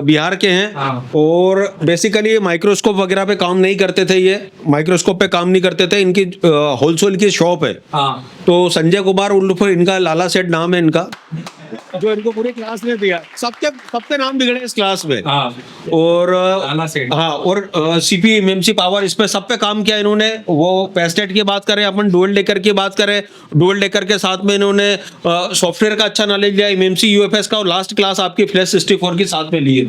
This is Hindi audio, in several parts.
बिहार के हैं। हाँ। और बेसिकली माइक्रोस्कोप वगैरह पे काम नहीं करते थे, ये माइक्रोस्कोप पे काम नहीं करते थे, इनकी होलसेल की शॉप है। हाँ। तो संजय कुमार उर्फ इनका लाला सेठ नाम है इनका, जो इनको पूरी क्लास ने दिया, सबके सबके नाम बिगड़े इस क्लास में। हाँ। और लाला सेठ। हाँ, और सीपी एमएमसी पावर, इस पे सब पे काम किया इन्होंने। वो पेस्टेट की बात करें, अपन डुअल डेकर की बात करें, डुअल डेकर के साथ में इन्होंने सॉफ्टवेयर का अच्छा नॉलेज लिया, एमएमसी यूएफएस का, और लास्ट क्लास आपकी फ्लैश 64 की साथ में ली है।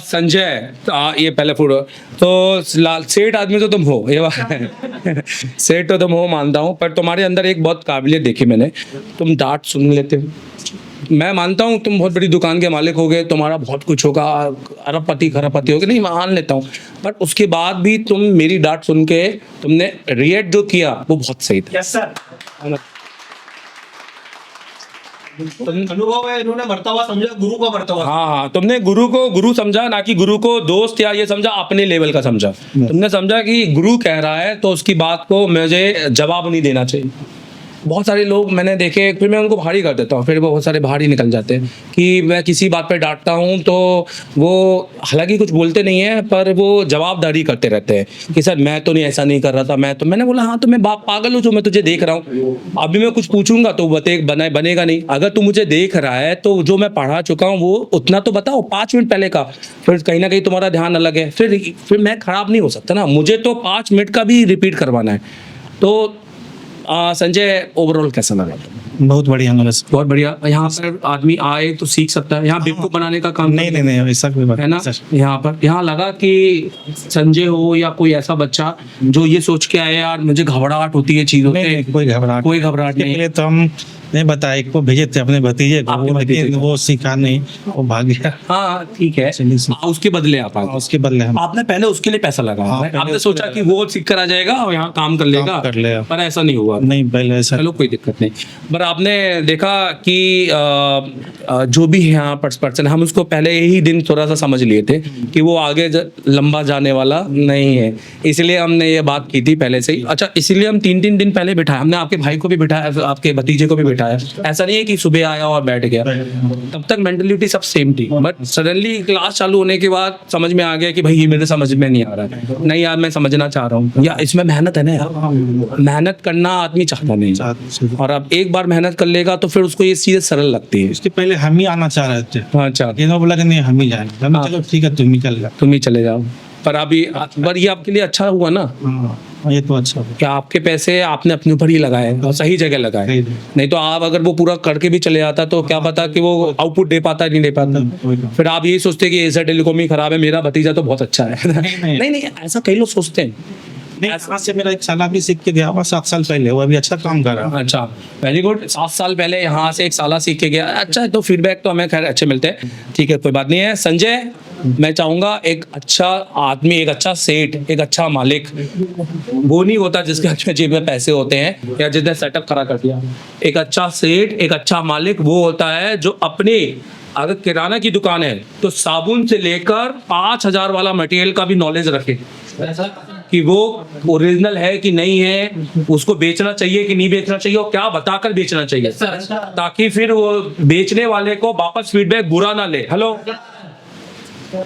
संजय, ये पहले फोटो तो सेठ आदमी तो तुम हो, ये बात है। सेठ तो तुम हो मानता हूँ, पर तुम्हारे अंदर एक बहुत काबिलियत देखी मैंने, तुम डांट सुन लेते हो। मैं मानता हूँ तुम बहुत बड़ी दुकान के मालिक हो गए, तुम्हारा बहुत कुछ होगा, अरबपति खरबपति हो गए, नहीं मान लेता हूँ, पर उसके बाद भी तुम मेरी डांट सुन के तुमने रिएक्ट जो किया वो बहुत सही था। Yes sir. अनुभव है, इन्होंने मरतबा समझा गुरु का मरतबा। हाँ हाँ, तुमने गुरु को गुरु समझा, ना कि गुरु को दोस्त या ये समझा, अपने लेवल का समझा। तुमने समझा कि गुरु कह रहा है तो उसकी बात को मुझे जवाब नहीं देना चाहिए। बहुत सारे लोग मैंने देखे, फिर मैं उनको भारी कर देता हूँ, फिर वो बहुत सारे भारी निकल जाते हैं कि मैं किसी बात पे डांटता हूँ तो वो हालांकि कुछ बोलते नहीं है, पर वो जवाबदारी करते रहते हैं कि सर मैं तो नहीं, ऐसा नहीं कर रहा था, मैंने बोला हाँ तो मैं पागल हूँ जो मैं तुझे देख रहा हूँ। अभी मैं कुछ पूछूंगा तो बनेगा नहीं। अगर तू मुझे देख रहा है तो जो मैं पढ़ा चुका हूँ वो उतना तो बताओ, 5 मिनट पहले का। फिर कहीं ना कहीं तुम्हारा ध्यान अलग है, फिर मैं खराब नहीं हो सकता ना, मुझे तो 5 मिनट का भी रिपीट करवाना है। तो संजय, ओवरऑल कैसा लगा? बहुत बढ़िया लगा। बहुत बढ़िया। यहाँ पर आदमी आए तो सीख सकता है, यहाँ बेवकूफ बनाने का काम नहीं ऐसा कोई बात है ना। यहाँ लगा कि संजय हो या कोई ऐसा बच्चा जो ये सोच के आए यार मुझे घबराहट होती है चीजों से, कोई घबराहट नहीं। पहले तो हम नहीं बताया, एक को भेजे थे अपने भतीजे को, लेकिन वो सीखा नहीं, वो भाग गया। हाँ ठीक है, उसके बदले आप उसके बदले हम आपने पहले उसके लिए पैसा लगाया। हाँ, आपने सोचा कि वो सीख कर आ जाएगा और यहाँ काम कर लेगा, पर ऐसा नहीं हुआ। नहीं, पहले ऐसा। चलो कोई दिक्कत नहीं। पर आपने देखा कि जो भी है यहाँ पर्सन, हम उसको पहले ही दिन थोड़ा सा समझ लिए थे कि वो आगे लंबा जाने वाला नहीं है, इसलिए हमने ये बात की थी पहले से ही। अच्छा, इसीलिए हम 3 दिन पहले बिठाया, हमने आपके भाई को भी बिठाया, आपके भतीजे को भी बिठाया। ऐसा नहीं है कि सुबह आया और बैठ गया, तब तक मेंटलिटी सब सेम थी। बट सडनली क्लास चालू होने के बाद समझ में आ गया कि भाई ये मेरे समझ में नहीं आ रहा है, नहीं यार मैं समझना चाह रहा हूँ, या इसमें मेहनत है ना यार, मेहनत करना आदमी चाहता नहीं, और अब एक बार मेहनत कर लेगा तो फिर उसको ये चीजें सरल लगती है। इसके पहले हम ही आना चाह रहे थे। अच्छा, इन्होंने बोला कि नहीं हम ही जाएंगे, हमने चलो ठीक है तुम ही चले जाओ। पर अभी पर ये आपके लिए अच्छा हुआ ना, ये तो अच्छा कि आपके पैसे आपने अपने ऊपर ही लगाए और सही जगह लगाए। नहीं तो आप अगर वो पूरा करके भी चले जाता तो क्या पता कि वो आउटपुट दे पाता नहीं दे पाता। फिर आप यही सोचते कि एसर टेलीकॉम ही खराब है, मेरा भतीजा तो बहुत अच्छा है। नहीं, ऐसा कई लोग सोचते हैं। नहीं, से मेरा एक साला भी सीख के गया हुआ 7 साल पहले, वो अभी अच्छा काम कर रहा है। अच्छा, वेरी गुड। 7 साल पहले यहाँ से एक साला सीख के गया, अच्छा, तो फीडबैक तो हमें खैर अच्छे मिलते हैं, ठीक है कोई बात नहीं है। संजय, मैं चाहूंगा एक अच्छा आदमी, एक अच्छा सेठ, एक अच्छा मालिक वो नहीं होता जिसके जेब में पैसे होते हैं या जिसने सेटअप खड़ा कर दिया। एक अच्छा सेठ, एक अच्छा मालिक वो होता है जो अपने, अगर किराना की दुकान है तो साबुन से लेकर 5000 वाला मटेरियल का भी नॉलेज रखे कि वो ओरिजिनल है कि नहीं है, उसको बेचना चाहिए कि नहीं बेचना चाहिए, और क्या बताकर बेचना चाहिए, ताकि फिर वो बेचने वाले को वापस फीडबैक बुरा ना ले। हेलो,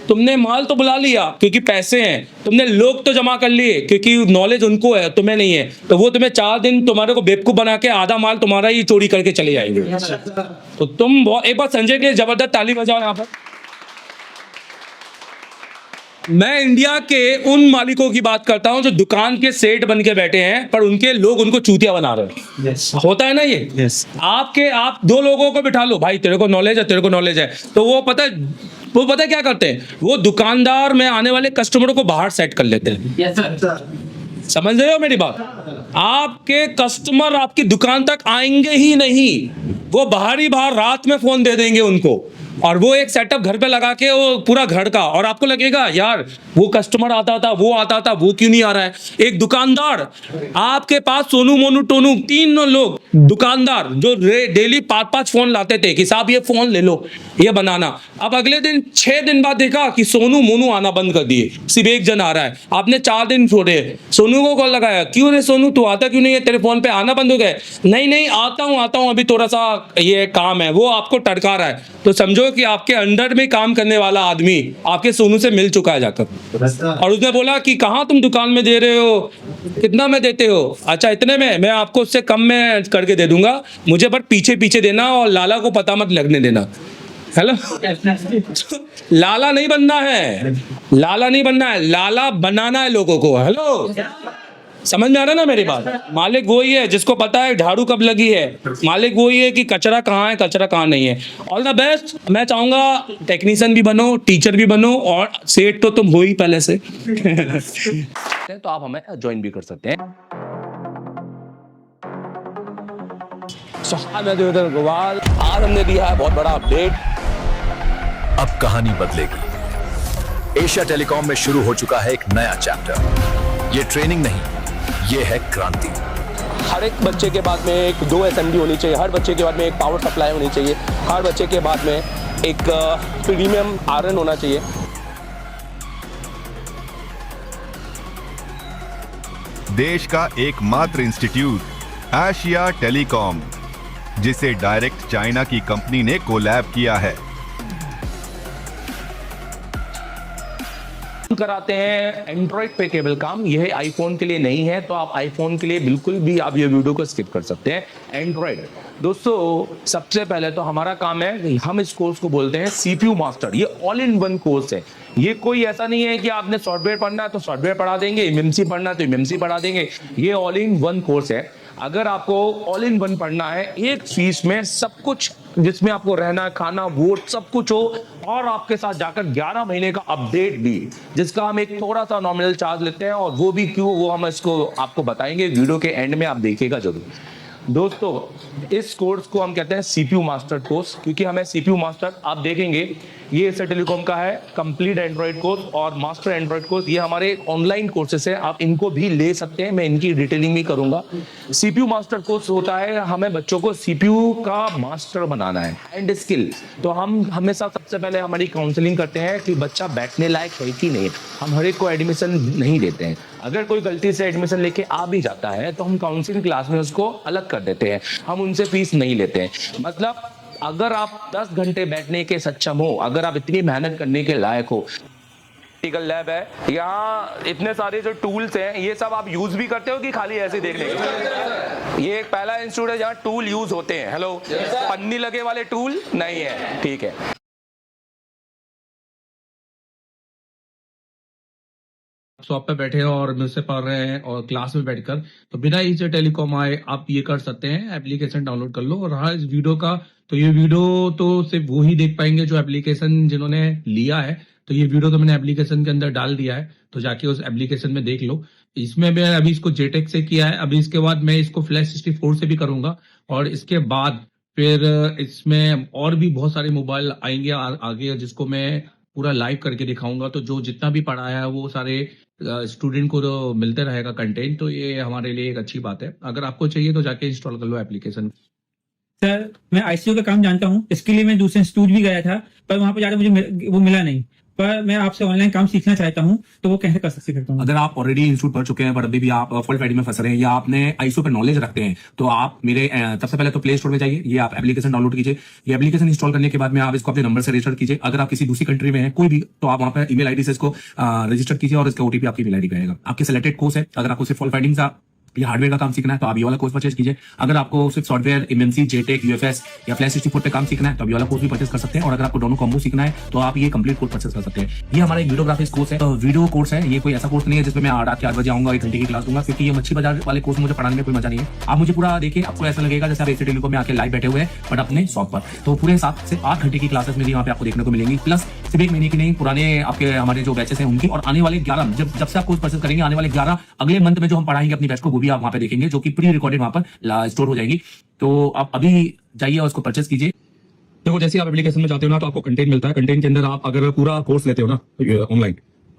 तुमने माल तो बुला लिया क्योंकि पैसे हैं, तुमने लोग तो जमा कर लिए क्योंकि नॉलेज उनको है, तुम्हें नहीं है, तो वो तुम्हें 4 दिन तुम्हारे को बेवकूफ बना के आधा माल तुम्हारा ही चोरी करके चले जाएंगे। तो तुम एक बार संजय के लिए जबरदस्त ताली बजाओ यहाँ पर। मैं इंडिया के उन मालिकों की बात करता हूं जो दुकान के सेठ बन के बैठे हैं, पर उनके लोग उनको चूतिया बना रहे हैं। होता है ना ये। आप 2 लोगों को बिठा लो, भाई तेरे को नॉलेज है, तेरे को नॉलेज है, तो वो पता है क्या करते हैं, वो दुकानदार में आने वाले कस्टमरों को बाहर सेट कर लेते हैं। समझ रहे हो मेरी बात? आपके कस्टमर आपकी दुकान तक आएंगे ही नहीं, वो बाहर रात में फोन दे देंगे उनको, और वो एक सेटअप घर पे लगा के वो पूरा घर का, और आपको लगेगा यार वो कस्टमर आता था, वो क्यों नहीं आ रहा है। एक दुकानदार आपके पास, सोनू मोनू टोनू 3 लोग दुकानदार जो डेली 5-5 फोन लाते थे कि साहब ये फोन ले लो, ये बनाना। अब अगले दिन 6 दिन बाद देखा कि सोनू मोनू आना बंद कर दिए, सिर्फ एक जन आ रहा है। आपने 4 दिन छोड़े, सोनू को कॉल लगाया, क्यों रे सोनू तू आता क्यों नहीं है, तेरे फोन पे आना बंद हो गए। नहीं आता हूँ अभी थोड़ा सा ये काम है, वो आपको टड़का रहा है। तो समझो बोलो कि आपके अंडर में काम करने वाला आदमी आपके सोनू से मिल चुका है जाकर, और उसने बोला कि कहाँ तुम दुकान में दे रहे हो, कितना में देते हो, अच्छा इतने में, मैं आपको उससे कम में करके दे दूंगा, मुझे पर पीछे पीछे देना और लाला को पता मत लगने देना। हेलो, लाला नहीं बनना है, लाला नहीं बनना है, लाला बनाना है लोगों को। हेलो, समझ में आ रहा ना मेरी बात? मालिक वही है जिसको पता है झाड़ू कब लगी है, मालिक वही है कि कचरा कहाँ है, कचरा कहाँ नहीं है। All the best. मैं चाहूंगा टेक्नीशियन भी बनो, टीचर भी बनो, और सेठ तो तुम हो ही पहले से। तो आप हमें ज्वाइन भी कर सकते हैं। गोपाल, आज हमने दिया है बहुत बड़ा अपडेट। अब कहानी बदलेगी। एशिया टेलीकॉम में शुरू हो चुका है एक नया चैप्टर। ये ट्रेनिंग नहीं, ये है क्रांति। हर एक बच्चे के बाद में एक 2 असेंबली होनी चाहिए, हर बच्चे के बाद में एक पावर सप्लाई होनी चाहिए, हर बच्चे के बाद में एक प्रीमियम आयरन होना चाहिए। देश का एकमात्र इंस्टीट्यूट एशिया टेलीकॉम, जिसे डायरेक्ट चाइना की कंपनी ने कोलैब किया है। कराते हैं एंड्रॉइड पे केबल काम, यह आईफोन के लिए नहीं है, तो आप आईफोन के लिए बिल्कुल भी आप ये वीडियो को स्किप कर सकते हैं। एंड्रॉइड दोस्तों, सबसे पहले तो हमारा काम है, हम इस कोर्स को बोलते हैं सीपीयू मास्टर। ये ऑल इन वन कोर्स है। ये कोई ऐसा नहीं है कि आपने सॉफ्टवेयर पढ़ना है तो सॉफ्टवेयर पढ़ा देंगे, एमएमसी पढ़ना है तो एमएमसी पढ़ा देंगे। ये ऑल इन वन कोर्स है। अगर आपको ऑल इन वन पढ़ना है, एक फीस में सब कुछ, जिसमें आपको रहना, खाना, वोट सब कुछ हो, और आपके साथ जाकर 11 महीने का अपडेट भी, जिसका हम एक थोड़ा सा नॉमिनल चार्ज लेते हैं, और वो भी क्यों, वो हम इसको आपको बताएंगे वीडियो के एंड में, आप देखिएगा जरूर। दोस्तों, इस कोर्स को हम कहते हैं सीपीयू मास्टर कोर्स, क्योंकि हमें सीपीयू मास्टर, आप देखेंगे ये एशिया टेलीकॉम का है कंप्लीट एंड्रॉइड कोर्स और मास्टर एंड्रॉइड कोर्स। ये हमारे ऑनलाइन कोर्सेस है, आप इनको भी ले सकते हैं, मैं इनकी डिटेलिंग भी करूंगा। सीपीयू मास्टर कोर्स होता है, हमें बच्चों को सीपीयू का मास्टर बनाना है एंड स्किल। तो हम हमेशा सबसे पहले हमारी काउंसलिंग करते हैं कि बच्चा बैठने लायक है कि नहीं। हम हर एक को एडमिशन नहीं देते हैं। अगर कोई गलती से एडमिशन लेके आ भी जाता है तो हम काउंसलिंग क्लास में उसको अलग कर देते हैं, हम उनसे फीस नहीं लेते हैं। मतलब अगर आप 10 घंटे बैठने के सक्षम हो, अगर आप इतनी मेहनत करने के लायक हो, प्रैक्टिकल लैब है, यहाँ इतने सारे जो टूल्स हैं, ये सब आप यूज भी करते हो कि खाली ऐसे देखने के? ये एक पहला इंस्टीट्यूट है जहाँ टूल यूज होते हैं। हेलो, पन्नी लगे वाले टूल नहीं है, ठीक है। शॉप पे बैठे हैं और मुझसे पढ़ रहे हैं और क्लास में बैठकर, तो बिना एशिया टेलीकॉम आए आप ये कर सकते हैं, एप्लीकेशन डाउनलोड कर लो। और रहा इस वीडियो का, तो ये वीडियो तो सिर्फ वो ही देख पाएंगे जो एप्लीकेशन जिन्होंने लिया है। तो ये वीडियो तो मैंने एप्लीकेशन के अंदर डाल दिया है, तो जाके उस एप्लीकेशन में देख लो। इसमें मैं अभी इसको जेटेक से किया है, अभी इसके बाद मैं इसको फ्लैश 64 से भी करूंगा, और इसके बाद फिर इसमें और भी बहुत सारे मोबाइल आएंगे आगे, जिसको मैं पूरा लाइव करके दिखाऊंगा। तो जो जितना भी पढ़ाया है वो सारे स्टूडेंट को तो मिलते रहेगा कंटेंट, तो ये हमारे लिए एक अच्छी बात है। अगर आपको चाहिए तो जाके इंस्टॉल कर लो एप्लीकेशन। सर, मैं आईसीयू का काम जानता हूँ, इसके लिए मैं दूसरे इंस्टीट्यूट भी गया था, पर वहां पर जाकर मुझे वो मिला नहीं। पर मैं आपसे ऑनलाइन काम सीखना चाहता हूँ, तो वो कैसे कर सकता हूँ? अगर आप ऑलरेडी इंस्टीट्यूट पढ़ चुके हैं पर अभी भी आप फॉल्ट फाइंडिंग में फंस रहे हैं, या आपने आईसीयू पर नॉलेज रखते हैं, तो आप मेरे सबसे पहले तो प्ले स्टोर में जाइए, ये आप एप्लीकेशन डाउनलोड कीजिए। ये एप्लीकेशन इंस्टॉल करने के बाद में आप इसको अपने नंबर से रजिस्टर कीजिए। अगर आप किसी दूसरी कंट्री में हैं कोई भी, तो आप वहां पर ईमेल आईडी से इसको रजिस्टर कीजिए, और इसका ओटीपी आपकी ईमेल आईडी पे आएगा। आपके सिलेक्टेड कोर्स है, अगर आपको सिर्फ फॉल्ट फाइंडिंग का या हार्डवेयर का काम सीखना है तो आप ये वाला कोर्स परचेज कीजिए। अगर आपको सिर्फ सॉफ्टवेयर, एमएमसी, जेटेक, यूएफएस या फ्लैश 64 पे काम सीखना है तो आप ये वाला कोर्स भी परचेज कर सकते हैं। और अगर आपको दोनों कॉम्बो सीखना है तो आप ये कंप्लीट कोर्स परचेज कर सकते हैं। ये हमारा एक वीडियोग्राफिक्स कोर्स है, वीडियो कोर्स है। ये कोई ऐसा कोर्स नहीं है जिसमें मैं रात के 8 बजे आऊंगा 1 घंटे की क्लास दूंगा, क्योंकि ये मच्छी बाजार वाले कोर्स मुझे पढ़ाने में कोई मजा नहीं है। आप मुझे पूरा देखिए, आपको ऐसा लगेगा जैसे आप एशिया टेलीकॉम में आके लाइव बैठे हुए हैं, बट अपने शॉप पर। तो पूरे 7 से 8 घंटे की क्लासेस मेरी यहाँ पे आपको देखने को मिलेंगी, प्लस सिर्फ 1 महीने की नहीं, पुराने आपके हमारे जो बैचेस हैं उनकी, और आने वाले 11 जब से आप कोर्स परचेज करेंगे, आने वाले 11 अगले मंथ में जो हम पढ़ाएंगे अपनी बैच को, वो भी आप वहाँ पे देखेंगे, जो कि प्री रिकॉर्डेड वहाँ पर स्टोर हो जाएगी। तो आप अभी जाइए और उसको परचेज कीजिए। देखो, जैसे आप एप्लीकेशन में जाते हो ना, तो आपको कंटेंट मिलता है। कंटेंट के अंदर आप अगर पूरा कोर्स लेते हो ना ऑनलाइन,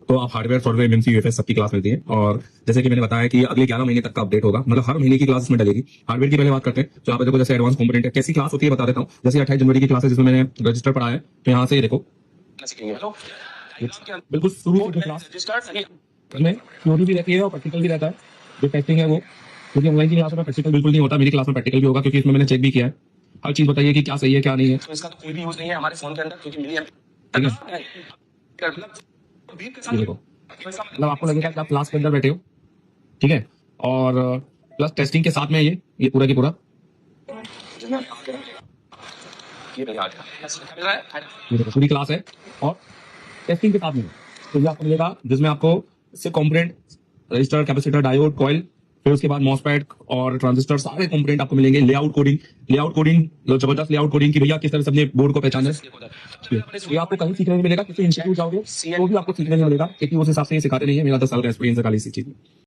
तो आप हार्डवेयर, सॉफ्टवेयर, एमएमसी, यूएफएस सबकी क्लास मिलती है। और जैसे कि मैंने बताया कि अगले 11 महीने तक का अपडेट होगा, मतलब हर महीने की क्लास इसमें डलेगी। हार्डवेयर की पहले बात करते हैं, तो आप देखो जैसे एडवांस कंपोनेंट है, कैसी क्लास होती है बता देता हूँ। जैसे 28 जनवरी की क्लास है, जिसमें मैंने रजिस्टर पढ़ा है, तो यहाँ से ये देखो बिल्कुल शुरू से क्लास में थ्योरी भी रहती है और प्रैक्टिकल भी रहता है। जो टेस्टिंग है वो, क्योंकि ऑनलाइन की क्लास में प्रैक्टिकल बिल्कुल नहीं होता, मेरी क्लास में प्रैक्टिकल भी होगा, क्योंकि इसमें मैंने चेक भी किया है। हर चीज बताइए कि क्या सही है क्या नहीं है। तो इसका तो कोई भी यूज नहीं है हमारे फोन के अंदर क्योंकि मिली ये देखो, मतलब आपको लगेगा कि आप क्लास के अंदर बैठे हो, ठीक है, और प्लस टेस्टिंग के साथ में ये पूरा की पूरा ये देखो पूरी क्लास है और टेस्टिंग के साथ में तो ये आपको मिलेगा जिसमें आपको इससे component register, capacitor, diode, coil, फिर उसके बाद मॉसफेट और ट्रांजिस्टर सारे कंपोनेंट आपको मिलेंगे। लेआउट कोडिंग जबरदस्त लेआउट कोडिंग की भैया किस तरह से अपने बोर्ड को पहचाना है। ये आपको कहीं सीखने नहीं मिलेगा, किसी इंस्टीट्यूट जाओगे तो भी आपको सीखने नहीं मिलेगा क्योंकि उस हिसाब से ये सिखाते नहीं है। मेरा 10 साल का एक्सपीरियंस है खाली इसी चीज में।